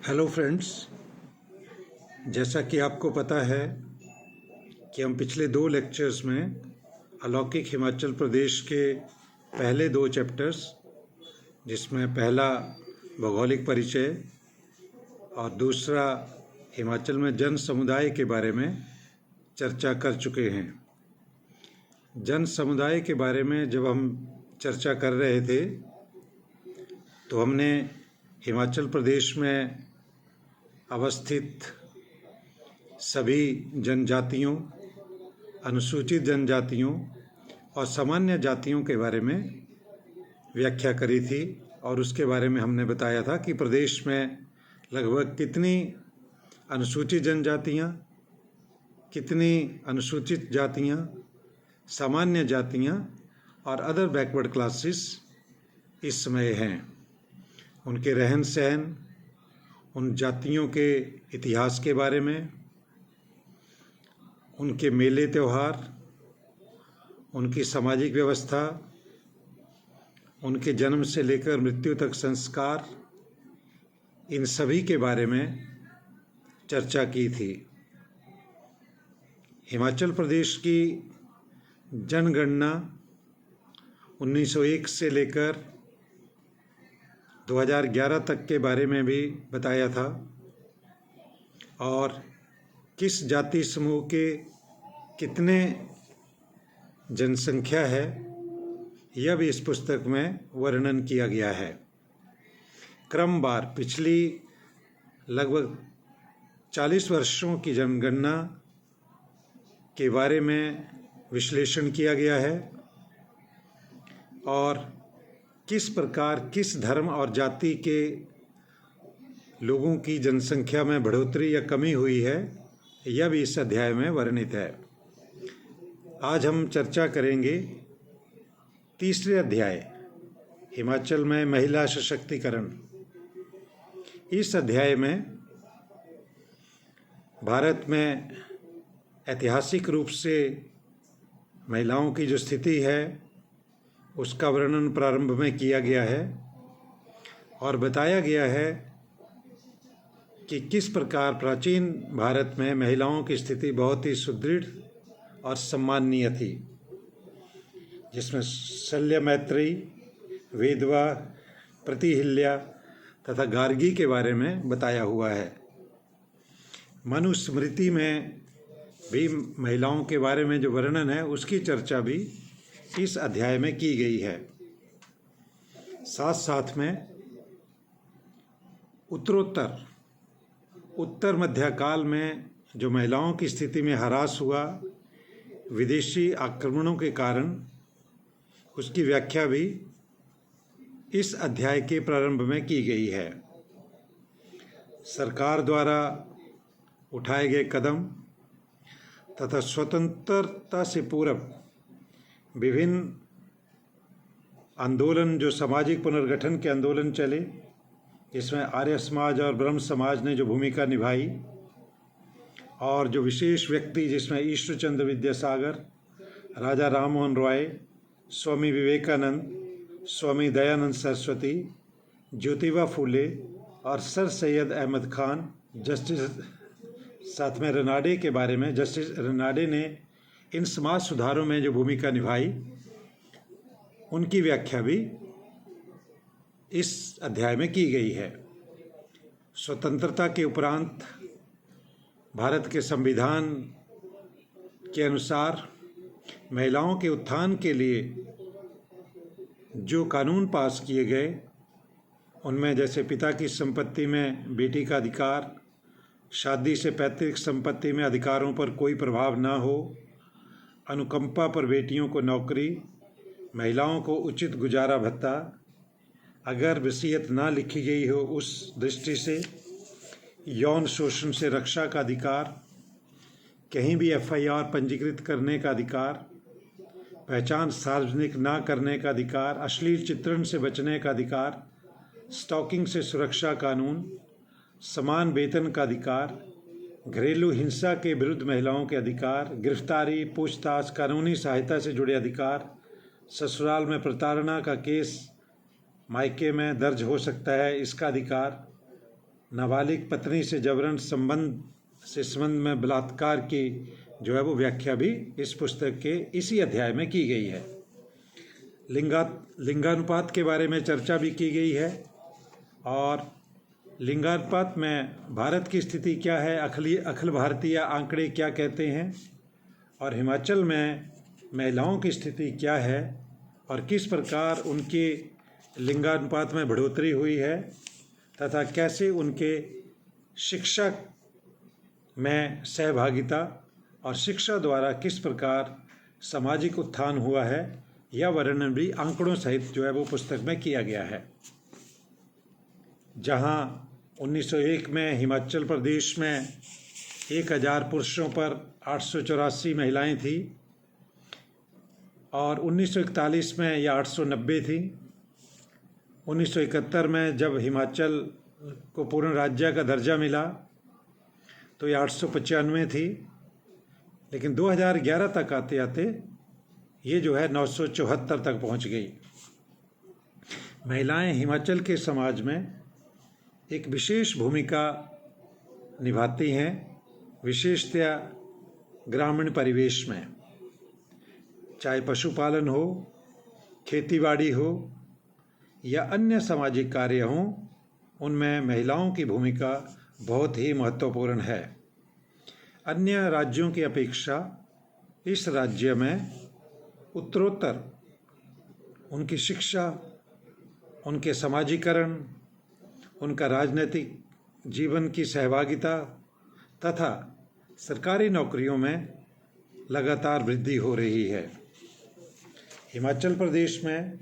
Hello friends, जैसा कि आपको पता है कि हम पिछले 2 लेक्चर्स में अलौकिक हिमाचल प्रदेश के पहले 2 चैप्टर्स, जिसमें पहला भौगोलिक परिचय और दूसरा हिमाचल में जन समुदाय के बारे में चर्चा कर चुके हैं। जन समुदाय के बारे में जब हम चर्चा कर रहे थे तो हमने हिमाचल प्रदेश में अवस्थित सभी जनजातियों, अनुसूचित जनजातियों और सामान्य जातियों के बारे में व्याख्या करी थी और उसके बारे में हमने बताया था कि प्रदेश में लगभग कितनी अनुसूचित जनजातियाँ, कितनी अनुसूचित जातियाँ, सामान्य जातियाँ और अदर बैकवर्ड क्लासेस इस समय हैं। उनके रहन सहन, उन जातियों के इतिहास के बारे में, उनके मेले त्योहार, उनकी सामाजिक व्यवस्था, उनके जन्म से लेकर मृत्यु तक संस्कार, इन सभी के बारे में चर्चा की थी। हिमाचल प्रदेश की जनगणना 1901 से लेकर 2011 तक के बारे में भी बताया था और किस जाति समूह के कितने जनसंख्या है यह भी इस पुस्तक में वर्णन किया गया है। क्रमवार पिछली लगभग 40 वर्षों की जनगणना के बारे में विश्लेषण किया गया है और किस प्रकार किस धर्म और जाति के लोगों की जनसंख्या में बढ़ोतरी या कमी हुई है यह भी इस अध्याय में वर्णित है। आज हम चर्चा करेंगे तीसरे अध्याय, हिमाचल में महिला सशक्तिकरण। इस अध्याय में भारत में ऐतिहासिक रूप से महिलाओं की जो स्थिति है उसका वर्णन प्रारंभ में किया गया है और बताया गया है कि किस प्रकार प्राचीन भारत में महिलाओं की स्थिति बहुत ही सुदृढ़ और सम्माननीय थी, जिसमें शल्य मैत्री, वेदवा, प्रतिहिल्या तथा गार्गी के बारे में बताया हुआ है। मनुस्मृति में भी महिलाओं के बारे में जो वर्णन है उसकी चर्चा भी इस अध्याय में की गई है। साथ साथ में उत्तर मध्यकाल में जो महिलाओं की स्थिति में ह्रास हुआ विदेशी आक्रमणों के कारण, उसकी व्याख्या भी इस अध्याय के प्रारंभ में की गई है। सरकार द्वारा उठाए गए कदम तथा स्वतंत्रता से पूर्व विभिन्न आंदोलन, जो सामाजिक पुनर्गठन के आंदोलन चले, जिसमें आर्य समाज और ब्रह्म समाज ने जो भूमिका निभाई और जो विशेष व्यक्ति जिसमें ईश्वरचंद्र विद्यासागर, राजा राममोहन रॉय, स्वामी विवेकानंद, स्वामी दयानंद सरस्वती, ज्योतिबा फूले और सर सैयद अहमद खान, जस्टिस साथ में रनाडे के बारे में, जस्टिस रनाडे ने इन समाज सुधारों में जो भूमिका निभाई उनकी व्याख्या भी इस अध्याय में की गई है। स्वतंत्रता के उपरांत भारत के संविधान के अनुसार महिलाओं के उत्थान के लिए जो कानून पास किए गए उनमें जैसे पिता की संपत्ति में बेटी का अधिकार, शादी से पैतृक संपत्ति में अधिकारों पर कोई प्रभाव न हो, अनुकंपा पर बेटियों को नौकरी, महिलाओं को उचित गुजारा भत्ता, अगर वसीयत ना लिखी गई हो उस दृष्टि से यौन शोषण से रक्षा का अधिकार, कहीं भी एफआईआर पंजीकृत करने का अधिकार, पहचान सार्वजनिक ना करने का अधिकार, अश्लील चित्रण से बचने का अधिकार, स्टॉकिंग से सुरक्षा कानून, समान वेतन का अधिकार, घरेलू हिंसा के विरुद्ध महिलाओं के अधिकार, गिरफ्तारी, पूछताछ, कानूनी सहायता से जुड़े अधिकार, ससुराल में प्रताड़ना का केस मायके में दर्ज हो सकता है, इसका अधिकार, नाबालिग पत्नी से जबरन संबंध में बलात्कार की जो है वो व्याख्या भी इस पुस्तक के इसी अध्याय में की गई है। लिंगानुपात के बारे में चर्चा भी की गई है और लिंगानुपात में भारत की स्थिति क्या है, अखिल भारतीय आंकड़े क्या कहते हैं, और हिमाचल में महिलाओं की स्थिति क्या है और किस प्रकार उनके लिंगानुपात में बढ़ोतरी हुई है तथा कैसे उनके शिक्षा में सहभागिता और शिक्षा द्वारा किस प्रकार सामाजिक उत्थान हुआ है, यह वर्णन भी आंकड़ों सहित जो है वो पुस्तक में किया गया है। जहां 1901 में हिमाचल प्रदेश में 1000 पुरुषों पर 884 महिलाएं थी और 1941 में यह 890 थी। 1971 में जब हिमाचल को पूर्ण राज्य का दर्जा मिला तो यह 895 थी, लेकिन 2011 तक आते आते ये जो है 974 तक पहुंच गई। महिलाएं हिमाचल के समाज में एक विशेष भूमिका निभाती हैं, विशेषतया ग्रामीण परिवेश में, चाहे पशुपालन हो, खेतीबाड़ी हो या अन्य सामाजिक कार्य हों, उनमें महिलाओं की भूमिका बहुत ही महत्वपूर्ण है। अन्य राज्यों की अपेक्षा इस राज्य में उत्तरोत्तर उनकी शिक्षा, उनके समाजीकरण, उनका राजनीतिक जीवन की सहभागिता तथा सरकारी नौकरियों में लगातार वृद्धि हो रही है। हिमाचल प्रदेश में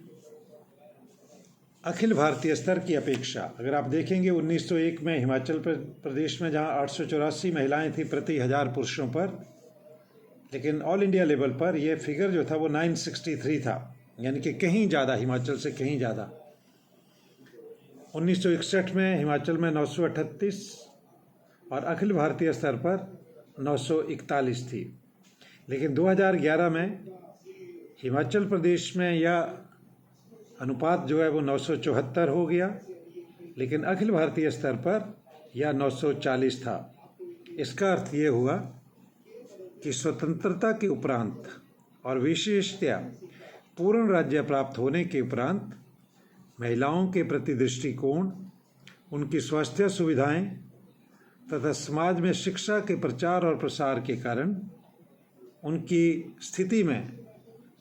अखिल भारतीय स्तर की अपेक्षा अगर आप देखेंगे 1901 में हिमाचल प्रदेश में जहां 884 महिलाएं थी प्रति 1000 पुरुषों पर, लेकिन ऑल इंडिया लेवल पर यह फिगर जो था वो 963 था, यानी कि कहीं ज़्यादा, हिमाचल से कहीं ज़्यादा। 1961 में हिमाचल में 938 और अखिल भारतीय स्तर पर 941 थी, लेकिन 2011 में हिमाचल प्रदेश में यह अनुपात जो है वो 974 हो गया, लेकिन अखिल भारतीय स्तर पर यह 940 था। इसका अर्थ ये हुआ कि स्वतंत्रता के उपरांत और विशेषतया पूर्ण राज्य प्राप्त होने के उपरांत महिलाओं के प्रति दृष्टिकोण, उनकी स्वास्थ्य सुविधाएं तथा समाज में शिक्षा के प्रचार और प्रसार के कारण उनकी स्थिति में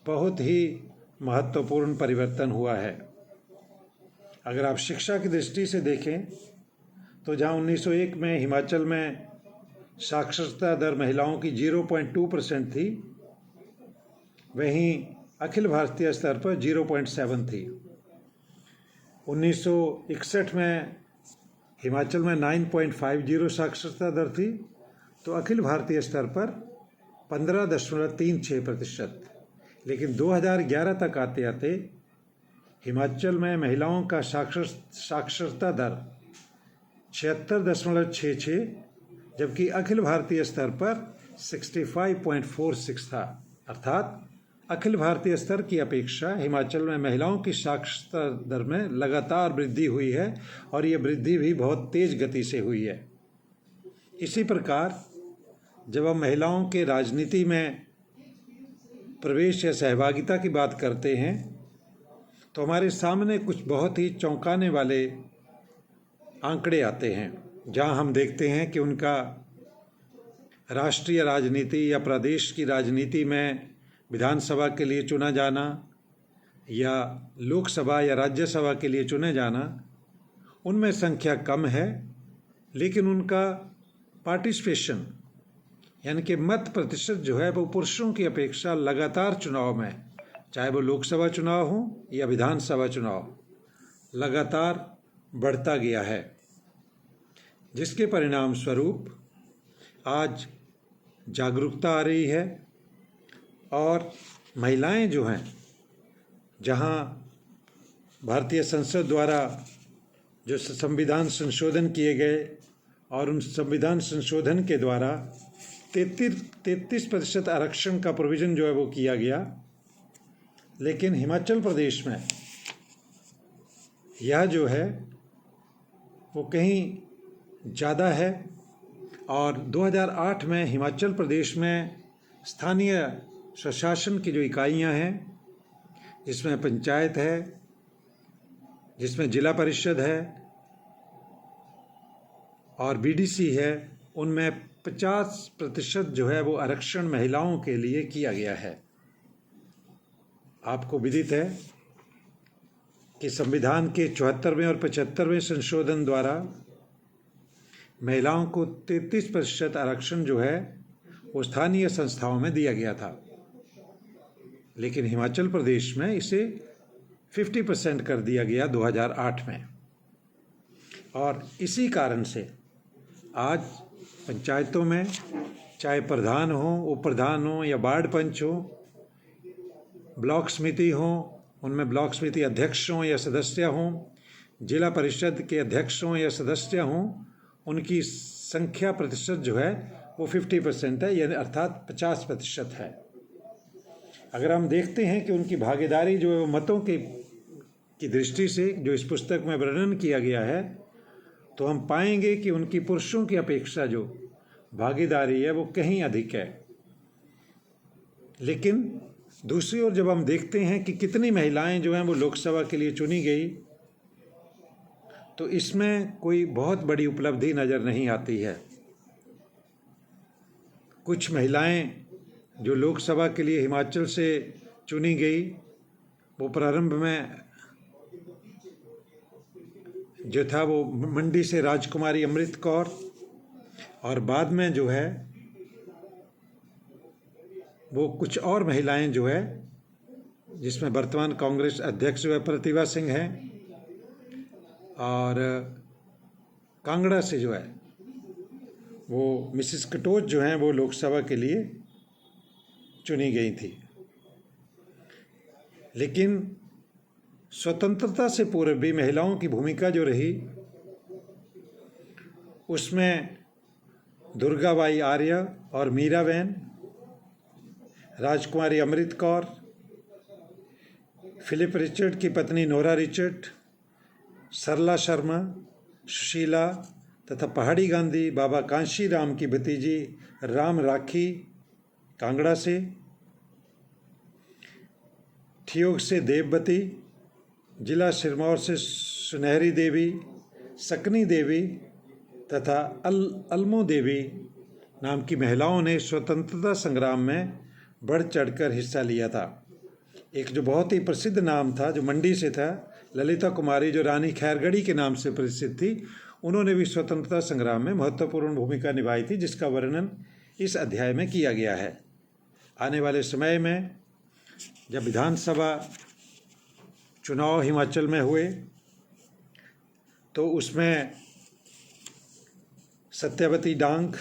बहुत ही महत्वपूर्ण परिवर्तन हुआ है। अगर आप शिक्षा की दृष्टि से देखें तो जहां 1901 में हिमाचल में साक्षरता दर महिलाओं की 0.2% थी, वहीं अखिल भारतीय स्तर पर 0.7 थी। 1961 में हिमाचल में 9.50 साक्षरता दर थी, तो अखिल भारतीय स्तर पर 15.36%। लेकिन 2011 तक आते आते हिमाचल में महिलाओं का साक्षरता दर 76.66, जबकि अखिल भारतीय स्तर पर 65.46 था। अर्थात अखिल भारतीय स्तर की अपेक्षा हिमाचल में महिलाओं की साक्षरता दर में लगातार वृद्धि हुई है और ये वृद्धि भी बहुत तेज गति से हुई है। इसी प्रकार जब हम महिलाओं के राजनीति में प्रवेश या सहभागिता की बात करते हैं तो हमारे सामने कुछ बहुत ही चौंकाने वाले आंकड़े आते हैं, जहां हम देखते हैं कि उनका राष्ट्रीय राजनीति या प्रदेश की राजनीति में विधानसभा के लिए चुना जाना या लोकसभा या राज्यसभा के लिए चुने जाना, उनमें संख्या कम है, लेकिन उनका पार्टिसिपेशन यानी कि मत प्रतिशत जो है वो पुरुषों की अपेक्षा लगातार चुनाव में, चाहे वो लोकसभा चुनाव हो या विधानसभा चुनाव, लगातार बढ़ता गया है, जिसके परिणाम स्वरूप आज जागरूकता आ रही है और महिलाएं जो हैं, जहां भारतीय संसद द्वारा जो संविधान संशोधन किए गए और उन संविधान संशोधन के द्वारा 33% आरक्षण का प्रोविज़न जो है वो किया गया, लेकिन हिमाचल प्रदेश में यह जो है वो कहीं ज़्यादा है। और 2008 में हिमाचल प्रदेश में स्थानीय स्वशासन की जो इकाइयां हैं, जिसमें पंचायत है, जिसमें जिला परिषद है और बीडीसी है, उनमें 50% जो है वो आरक्षण महिलाओं के लिए किया गया है। आपको विदित है कि संविधान के 74वें और 75वें संशोधन द्वारा महिलाओं को 33% आरक्षण जो है वो स्थानीय संस्थाओं में दिया गया था, लेकिन हिमाचल प्रदेश में इसे 50% कर दिया गया 2008 में। और इसी कारण से आज पंचायतों में चाहे प्रधान हो, उप प्रधान हो या वार्ड पंच हो, ब्लॉक समिति हो, उनमें ब्लॉक समिति अध्यक्ष हों या सदस्य हों, जिला परिषद के अध्यक्ष हों या सदस्य हों, उनकी संख्या प्रतिशत जो है वो 50% है, यानी अर्थात 50% है। अगर हम देखते हैं कि उनकी भागीदारी जो है मतों की दृष्टि से जो इस पुस्तक में वर्णन किया गया है, तो हम पाएंगे कि उनकी पुरुषों की अपेक्षा जो भागीदारी है वो कहीं अधिक है। लेकिन दूसरी ओर जब हम देखते हैं कि कितनी महिलाएं जो हैं वो लोकसभा के लिए चुनी गई, तो इसमें कोई बहुत बड़ी उपलब्धि नज़र नहीं आती है। कुछ महिलाएं जो लोकसभा के लिए हिमाचल से चुनी गई, वो प्रारंभ में जो था वो मंडी से राजकुमारी अमृत कौर, और बाद में जो है वो कुछ और महिलाएं जो है, जिसमें वर्तमान कांग्रेस अध्यक्ष जो है प्रतिभा सिंह हैं, और कांगड़ा से जो है वो मिसिस कटोच जो हैं वो लोकसभा के लिए चुनी गई थी। लेकिन स्वतंत्रता से पूर्व भी महिलाओं की भूमिका जो रही, उसमें दुर्गाबाई आर्य और मीराबेन, राजकुमारी अमृत कौर, फिलिप रिचर्ड की पत्नी नोरा रिचर्ड, सरला शर्मा, सुशीला तथा पहाड़ी गांधी, बाबा कांशी राम की भतीजी राम राखी कांगड़ा से, ठियोग से देववती, जिला सिरमौर से सुनहरी देवी, सकनी देवी तथा अलमो देवी नाम की महिलाओं ने स्वतंत्रता संग्राम में बढ़ चढ़कर हिस्सा लिया था। एक जो बहुत ही प्रसिद्ध नाम था, जो मंडी से था, ललिता कुमारी, जो रानी खैरगढ़ी के नाम से प्रसिद्ध थी, उन्होंने भी स्वतंत्रता संग्राम में महत्वपूर्ण भूमिका निभाई थी, जिसका वर्णन इस अध्याय में किया गया है। आने वाले समय में जब विधानसभा चुनाव हिमाचल में हुए, तो उसमें सत्यवती डांग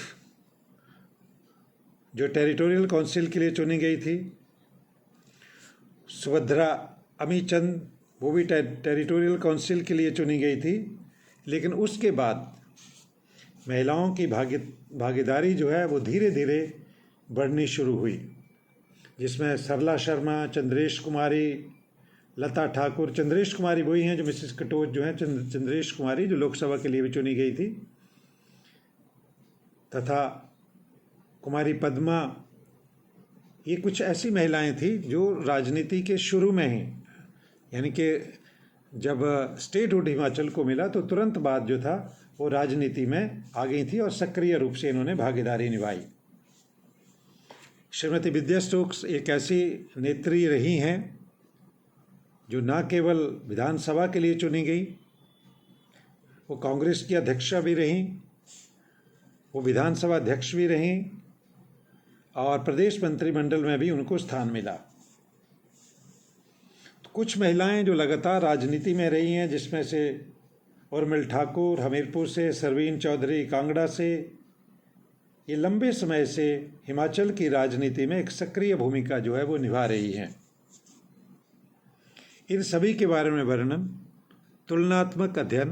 जो टेरिटोरियल काउंसिल के लिए चुनी गई थी, सुभद्रा अमीचंद वो भी टेरिटोरियल काउंसिल के लिए चुनी गई थी। लेकिन उसके बाद महिलाओं की भागीदारी जो है वो धीरे धीरे बढ़नी शुरू हुई, जिसमें सरला शर्मा, चंद्रेश कुमारी, लता ठाकुर, चंद्रेश कुमारी वही हैं जो मिसिस कटोच जो हैं, चंद्रेश कुमारी जो लोकसभा के लिए भी चुनी गई थी, तथा कुमारी पद्मा, ये कुछ ऐसी महिलाएं थी जो राजनीति के शुरू में ही, यानी कि जब स्टेटहुड हिमाचल को मिला तो तुरंत बाद जो था वो राजनीति में आ गई थी और सक्रिय रूप से इन्होंने भागीदारी निभाई। श्रीमती विद्या स्टोक्स एक ऐसी नेत्री रही हैं जो न केवल विधानसभा के लिए चुनी गई, वो कांग्रेस की अध्यक्षा भी रहीं, वो विधानसभा अध्यक्ष भी रहीं और प्रदेश मंत्रिमंडल में भी उनको स्थान मिला। तो कुछ महिलाएं जो लगातार राजनीति में रही हैं, जिसमें से उर्मिल ठाकुर हमीरपुर से, सरवीन चौधरी कांगड़ा से, ये लंबे समय से हिमाचल की राजनीति में एक सक्रिय भूमिका जो है वो निभा रही हैं। इन सभी के बारे में वर्णन, तुलनात्मक अध्ययन,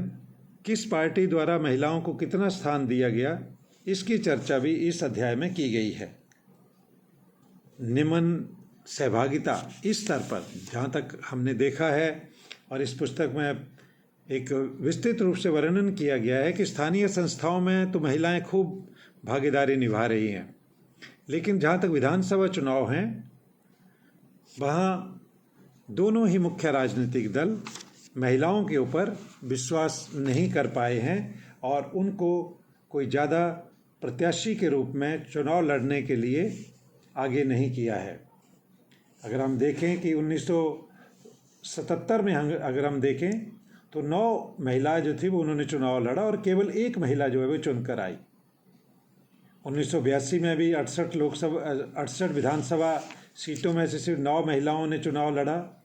किस पार्टी द्वारा महिलाओं को कितना स्थान दिया गया, इसकी चर्चा भी इस अध्याय में की गई है। निम्न सहभागिता इस स्तर पर जहाँ तक हमने देखा है और इस पुस्तक में एक विस्तृत रूप से वर्णन किया गया है कि स्थानीय संस्थाओं में तो महिलाएं खूब भागीदारी निभा रही हैं, लेकिन जहाँ तक विधानसभा चुनाव हैं वहाँ दोनों ही मुख्य राजनीतिक दल महिलाओं के ऊपर विश्वास नहीं कर पाए हैं और उनको कोई ज़्यादा प्रत्याशी के रूप में चुनाव लड़ने के लिए आगे नहीं किया है। अगर हम देखें कि 1977 में अगर हम देखें तो 9 महिलाएं जो थी वो उन्होंने चुनाव लड़ा और केवल एक महिला जो है वो चुनकर आई। 1982 में भी 68 विधानसभा सीटों में से सिर्फ 9 महिलाओं ने चुनाव लड़ा,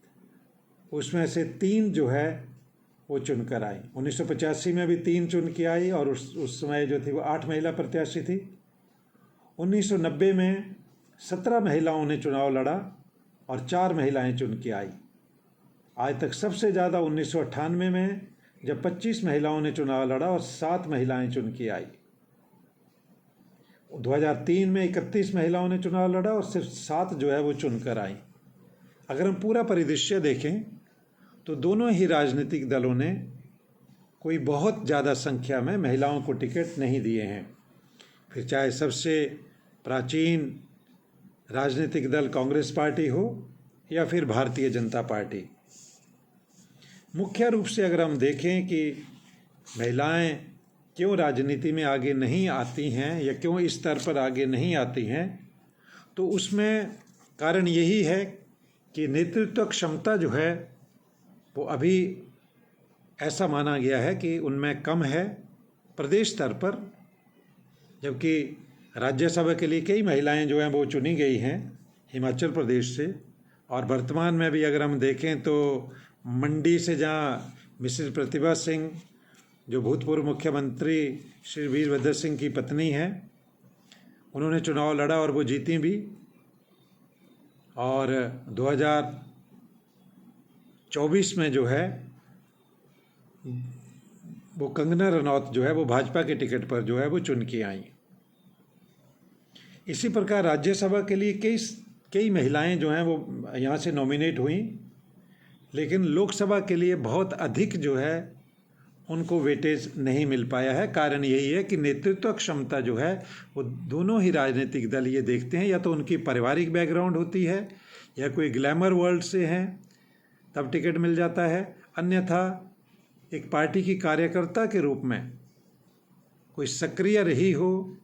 उसमें से 3 जो है वो चुनकर आई। 1985 में भी 3 चुन के आई और उस समय जो थी वो 8 महिला प्रत्याशी थी। 1990 में 17 महिलाओं ने चुनाव लड़ा और 4 महिलाएं चुन के आई। आज तक सबसे ज़्यादा 1998 में जब 25 महिलाओं ने चुनाव लड़ा और 7 महिलाएं चुन के आई। 2003 में 31 महिलाओं ने चुनाव लड़ा और सिर्फ 7 जो है वो चुनकर आई। अगर हम पूरा परिदृश्य देखें तो दोनों ही राजनीतिक दलों ने कोई बहुत ज़्यादा संख्या में महिलाओं को टिकट नहीं दिए हैं। फिर चाहे सबसे प्राचीन राजनीतिक दल कांग्रेस पार्टी हो या फिर भारतीय जनता पार्टी। मुख्य रूप से अगर हम देखें कि महिलाएं क्यों राजनीति में आगे नहीं आती हैं या क्यों इस स्तर पर आगे नहीं आती हैं, तो उसमें कारण यही है कि नेतृत्व क्षमता जो है वो अभी ऐसा माना गया है कि उनमें कम है प्रदेश स्तर पर, जबकि राज्यसभा के लिए कई महिलाएं जो हैं वो चुनी गई हैं हिमाचल प्रदेश से। और वर्तमान में भी अगर हम देखें तो मंडी से जहाँ मिसेस प्रतिभा सिंह जो भूतपूर्व मुख्यमंत्री श्री वीरभद्र सिंह की पत्नी हैं, उन्होंने चुनाव लड़ा और वो जीती भी। और 2024 में जो है वो कंगना रनौत जो है वो भाजपा के टिकट पर जो है वो चुन के आई। इसी प्रकार राज्यसभा के लिए कई महिलाएं जो हैं वो यहाँ से नॉमिनेट हुई, लेकिन लोकसभा के लिए बहुत अधिक जो है उनको वेटेज नहीं मिल पाया है। कारण यही है कि नेतृत्व क्षमता जो है वो दोनों ही राजनीतिक दल ये देखते हैं, या तो उनकी पारिवारिक बैकग्राउंड होती है या कोई ग्लैमर वर्ल्ड से हैं तब टिकट मिल जाता है, अन्यथा एक पार्टी की कार्यकर्ता के रूप में कोई सक्रिय रही हो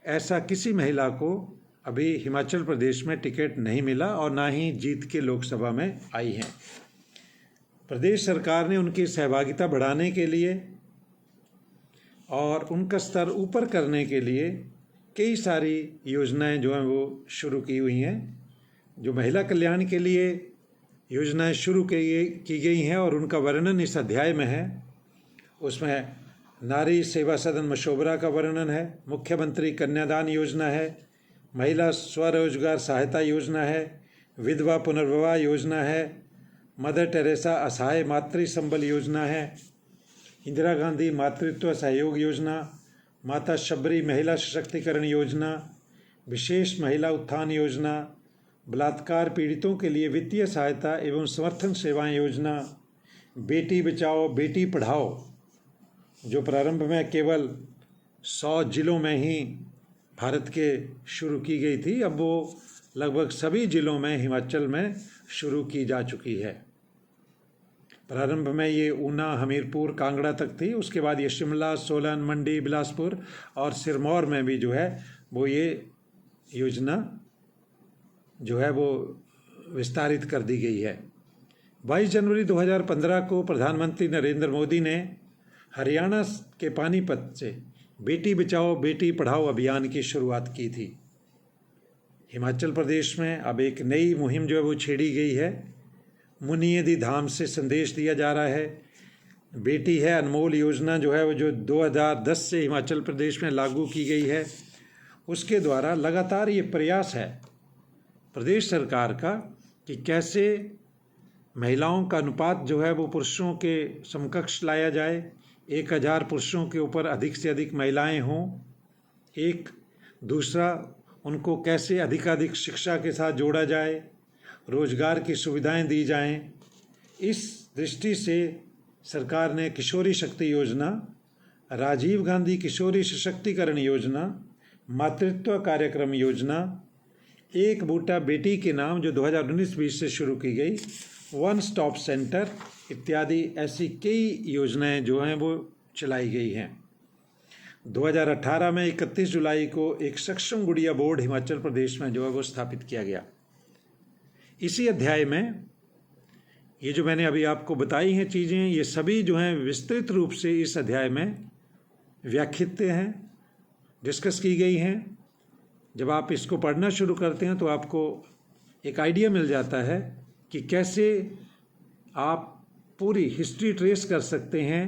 ऐसा किसी महिला को अभी हिमाचल प्रदेश में टिकट नहीं मिला और ना ही जीत के लोकसभा में आई हैं। प्रदेश सरकार ने उनकी सहभागिता बढ़ाने के लिए और उनका स्तर ऊपर करने के लिए कई सारी योजनाएं जो हैं वो शुरू की हुई हैं। जो महिला कल्याण के लिए योजनाएं शुरू की गई हैं और उनका वर्णन इस अध्याय में है। उसमें नारी सेवा सदन मशोबरा का वर्णन है, मुख्यमंत्री कन्यादान योजना है, महिला स्वरोजगार सहायता योजना है, विधवा पुनर्विवाह योजना है, मदर टेरेसा असहाय मातृ संबल योजना है, इंदिरा गांधी मातृत्व सहयोग योजना, माता शबरी महिला सशक्तिकरण योजना, विशेष महिला उत्थान योजना, बलात्कार पीड़ितों के लिए वित्तीय सहायता एवं समर्थन सेवाएं योजना, बेटी बचाओ बेटी पढ़ाओ जो प्रारंभ में केवल 100 जिलों में ही भारत के शुरू की गई थी, अब वो लगभग सभी जिलों में हिमाचल में शुरू की जा चुकी है। प्रारंभ में ये ऊना, हमीरपुर, कांगड़ा तक थी, उसके बाद ये शिमला, सोलन, मंडी, बिलासपुर और सिरमौर में भी जो है वो ये योजना जो है वो विस्तारित कर दी गई है। 22 जनवरी 2015 को प्रधानमंत्री नरेंद्र मोदी ने हरियाणा के पानीपत से बेटी बचाओ बेटी पढ़ाओ अभियान की शुरुआत की थी। हिमाचल प्रदेश में अब एक नई मुहिम जो है वो छेड़ी गई है। मुनियदि धाम से संदेश दिया जा रहा है। बेटी है अनमोल योजना जो है वो जो 2010 से हिमाचल प्रदेश में लागू की गई है, उसके द्वारा लगातार ये प्रयास है प्रदेश सरकार का कि कैसे महिलाओं का अनुपात जो है वो पुरुषों के समकक्ष लाया जाए, 1000 पुरुषों के ऊपर अधिक से अधिक महिलाएं हों। एक दूसरा, उनको कैसे अधिकाधिक शिक्षा के साथ जोड़ा जाए, रोजगार की सुविधाएं दी जाएं। इस दृष्टि से सरकार ने किशोरी शक्ति योजना, राजीव गांधी किशोरी सशक्तिकरण योजना, मातृत्व कार्यक्रम योजना, एक बूटा बेटी के नाम जो 2019-20 से शुरू की गई, वन स्टॉप सेंटर इत्यादि ऐसी कई योजनाएं जो हैं वो चलाई गई हैं। 2018 में 31 जुलाई को एक सक्षम गुड़िया बोर्ड हिमाचल प्रदेश में जो है वो स्थापित किया गया। इसी अध्याय में ये जो मैंने अभी आपको बताई हैं चीज़ें, ये सभी जो हैं विस्तृत रूप से इस अध्याय में व्याख्यित हैं, डिस्कस की गई हैं। जब आप इसको पढ़ना शुरू करते हैं तो आपको एक आइडिया मिल जाता है कि कैसे आप पूरी हिस्ट्री ट्रेस कर सकते हैं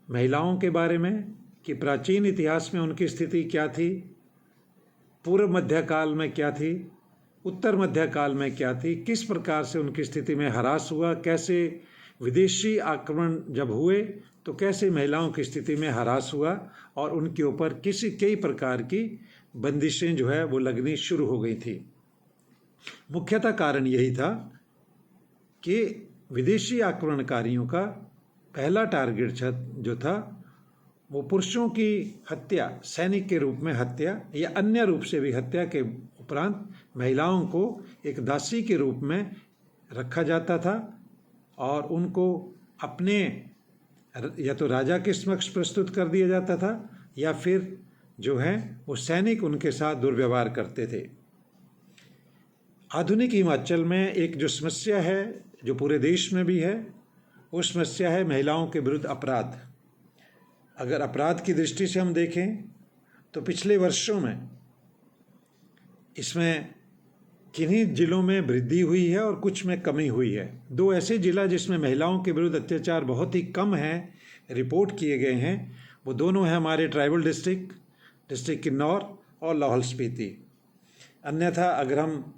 महिलाओं के बारे में, कि प्राचीन इतिहास में उनकी स्थिति क्या थी, पूर्व मध्यकाल में क्या थी, उत्तर मध्यकाल में क्या थी, किस प्रकार से उनकी स्थिति में ह्रास हुआ, कैसे विदेशी आक्रमण जब हुए तो कैसे महिलाओं की स्थिति में ह्रास हुआ और उनके ऊपर कई प्रकार की बंदिशें जो है वो लगनी शुरू हो गई थी। मुख्यतः कारण यही था कि विदेशी आक्रमणकारियों का पहला टारगेट जो था वो पुरुषों की हत्या, सैनिक के रूप में हत्या या अन्य रूप से भी हत्या के उपरांत महिलाओं को एक दासी के रूप में रखा जाता था और उनको अपने या तो राजा के समक्ष प्रस्तुत कर दिया जाता था या फिर जो है वो सैनिक उनके साथ दुर्व्यवहार करते थे। आधुनिक हिमाचल में एक जो समस्या है जो पूरे देश में भी है, वो समस्या है महिलाओं के विरुद्ध अपराध। अगर अपराध की दृष्टि से हम देखें तो पिछले वर्षों में इसमें किन्हीं जिलों में वृद्धि हुई है और कुछ में कमी हुई है। दो ऐसे जिला जिसमें महिलाओं के विरुद्ध अत्याचार बहुत ही कम हैं, रिपोर्ट किए गए हैं, वो दोनों हैं हमारे ट्राइबल डिस्ट्रिक्ट किन्नौर और लाहौल स्पीति। अन्यथा अगर हम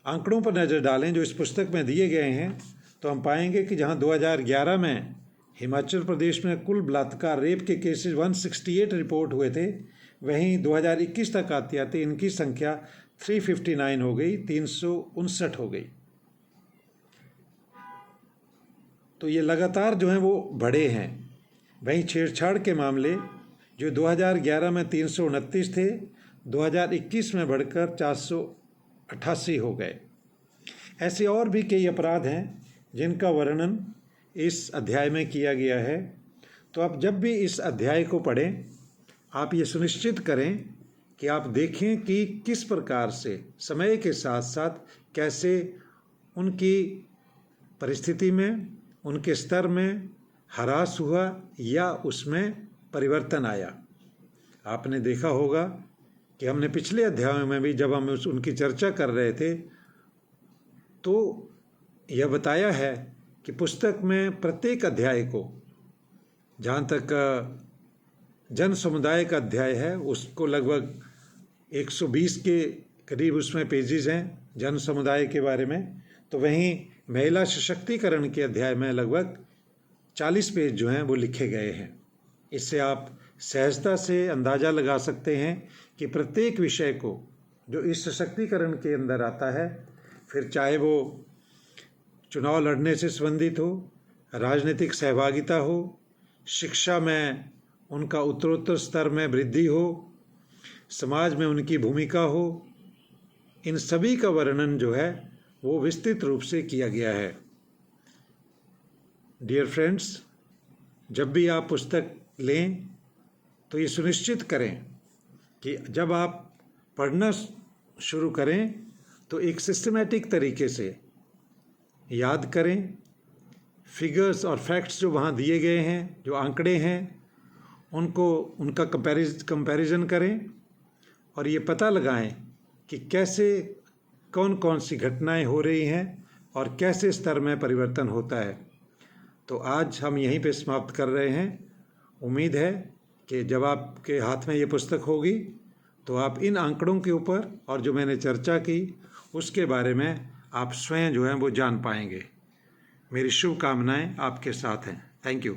आंकड़ों पर नज़र डालें जो इस पुस्तक में दिए गए हैं तो हम पाएंगे कि जहां 2011 में हिमाचल प्रदेश में कुल बलात्कार रेप के केसेस 168 रिपोर्ट हुए थे, वहीं 2021 तक आते आते इनकी संख्या 359 हो गई, 359 हो गई। तो ये लगातार जो हैं वो बढ़े हैं। वहीं छेड़छाड़ के मामले जो 2011 में 329 थे, 2021 में बढ़कर 488 हो गए। ऐसे और भी कई अपराध हैं जिनका वर्णन इस अध्याय में किया गया है। तो आप जब भी इस अध्याय को पढ़ें, आप ये सुनिश्चित करें कि आप देखें कि किस प्रकार से समय के साथ साथ कैसे उनकी परिस्थिति में, उनके स्तर में ह्रास हुआ या उसमें परिवर्तन आया। आपने देखा होगा कि हमने पिछले अध्यायों में भी जब हम उनकी चर्चा कर रहे थे तो यह बताया है कि पुस्तक में प्रत्येक अध्याय को, जहाँ तक जन समुदाय का अध्याय है उसको लगभग 120 के करीब उसमें पेजेस हैं जन समुदाय के बारे में, तो वहीं महिला सशक्तिकरण के अध्याय में लगभग 40 पेज जो हैं वो लिखे गए हैं। इससे आप सहजता से अंदाज़ा लगा सकते हैं कि प्रत्येक विषय को जो इस सशक्तिकरण के अंदर आता है, फिर चाहे वो चुनाव लड़ने से संबंधित हो, राजनीतिक सहभागिता हो, शिक्षा में उनका उत्तरोत्तर स्तर में वृद्धि हो, समाज में उनकी भूमिका हो, इन सभी का वर्णन जो है वो विस्तृत रूप से किया गया है। डियर फ्रेंड्स, जब भी आप पुस्तक लें तो ये सुनिश्चित करें कि जब आप पढ़ना शुरू करें तो एक सिस्टमैटिक तरीके से याद करें। फिगर्स और फैक्ट्स जो वहाँ दिए गए हैं, जो आंकड़े हैं, उनका कंपैरिजन करें और ये पता लगाएं कि कैसे कौन कौन सी घटनाएं हो रही हैं और कैसे स्तर में परिवर्तन होता है। तो आज हम यहीं पे समाप्त कर रहे हैं। उम्मीद है कि जब आपके हाथ में ये पुस्तक होगी तो आप इन आंकड़ों के ऊपर और जो मैंने चर्चा की उसके बारे में आप स्वयं जो है वो जान पाएंगे। मेरी शुभकामनाएं आपके साथ हैं। Thank you.